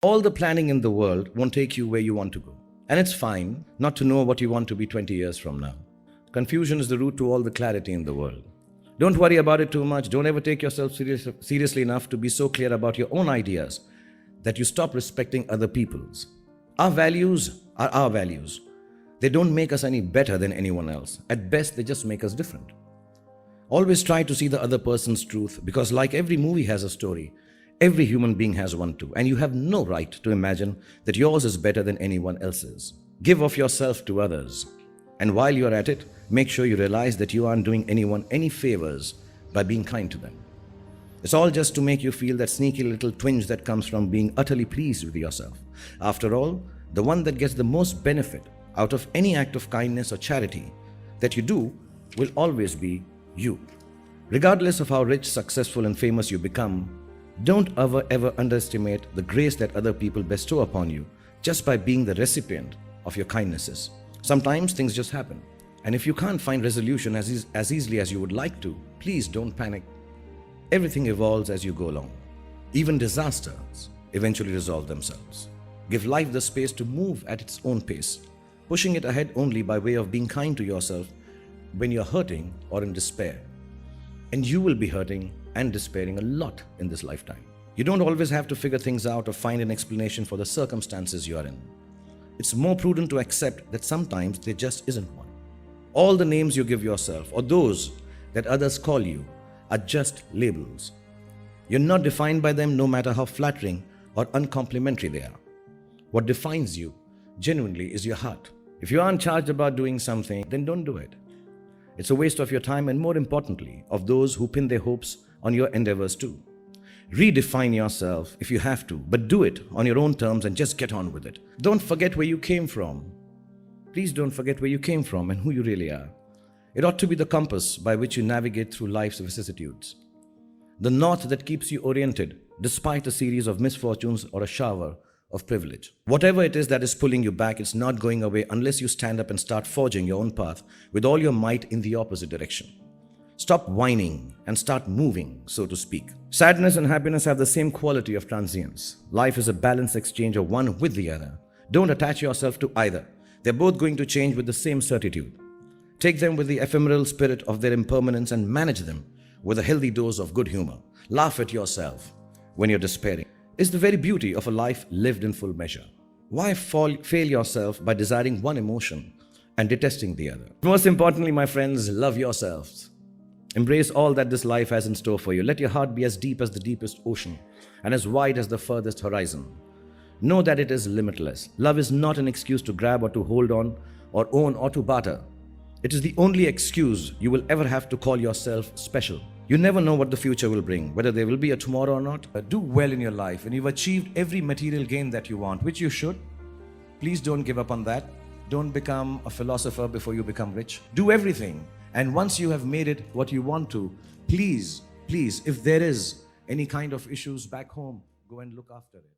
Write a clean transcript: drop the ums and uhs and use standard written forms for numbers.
All the planning in the world won't take you where you want to go. And it's fine not to know what you want to be 20 years from now. Confusion is the root to all the clarity in the world. Don't worry about it too much. Don't ever take yourself seriously enough to be so clear about your own ideas that you stop respecting other people's. Our values are our values. They don't make us any better than anyone else. At best, they just make us different. Always try to see the other person's truth, because like every movie has a story, every human being has one too, and you have no right to imagine that yours is better than anyone else's. Give of yourself to others, and while you are at it, make sure you realize that you aren't doing anyone any favors by being kind to them. It's all just to make you feel that sneaky little twinge that comes from being utterly pleased with yourself. After all, the one that gets the most benefit out of any act of kindness or charity that you do will always be you. Regardless of how rich, successful, and famous you become, don't ever underestimate the grace that other people bestow upon you just by being the recipient of your kindnesses. Sometimes things just happen, and if you can't find resolution as easily as you would like to, please don't panic. Everything evolves as you go along. Even disasters eventually resolve themselves. Give life the space to move at its own pace, pushing it ahead only by way of being kind to yourself when you're hurting or in despair. And you will be hurting and despairing a lot in this lifetime. You don't always have to figure things out or find an explanation for the circumstances you are in. It's more prudent to accept that sometimes there just isn't one. All the names you give yourself or those that others call you are just labels. You're not defined by them, no matter how flattering or uncomplimentary they are. What defines you genuinely is your heart. If you aren't charged about doing something, then don't do it. It's a waste of your time and, more importantly, of those who pin their hopes on your endeavors too. Redefine yourself if you have to, but do it on your own terms and just get on with it. Don't forget where you came from. Please don't forget where you came from and who you really are. It ought to be the compass by which you navigate through life's vicissitudes. The north that keeps you oriented despite a series of misfortunes or a shower of privilege. Whatever it is that is pulling you back, it's not going away unless you stand up and start forging your own path with all your might in the opposite direction. Stop whining and start moving, so to speak. Sadness and happiness have the same quality of transience. Life is a balanced exchange of one with the other. Don't attach yourself to either. They're both going to change with the same certitude. Take them with the ephemeral spirit of their impermanence and manage them with a healthy dose of good humor. Laugh at yourself when you're despairing. It's the very beauty of a life lived in full measure. Why fail yourself by desiring one emotion and detesting the other? Most importantly, my friends, love yourselves. Embrace all that this life has in store for you. Let your heart be as deep as the deepest ocean and as wide as the furthest horizon. Know that it is limitless. Love is not an excuse to grab or to hold on or own or to barter. It is the only excuse you will ever have to call yourself special. You never know what the future will bring, whether there will be a tomorrow or not. Do well in your life and you've achieved every material gain that you want, which you should. Please don't give up on that. Don't become a philosopher before you become rich. Do everything. And once you have made it what you want to, please, if there is any kind of issues back home, go and look after it.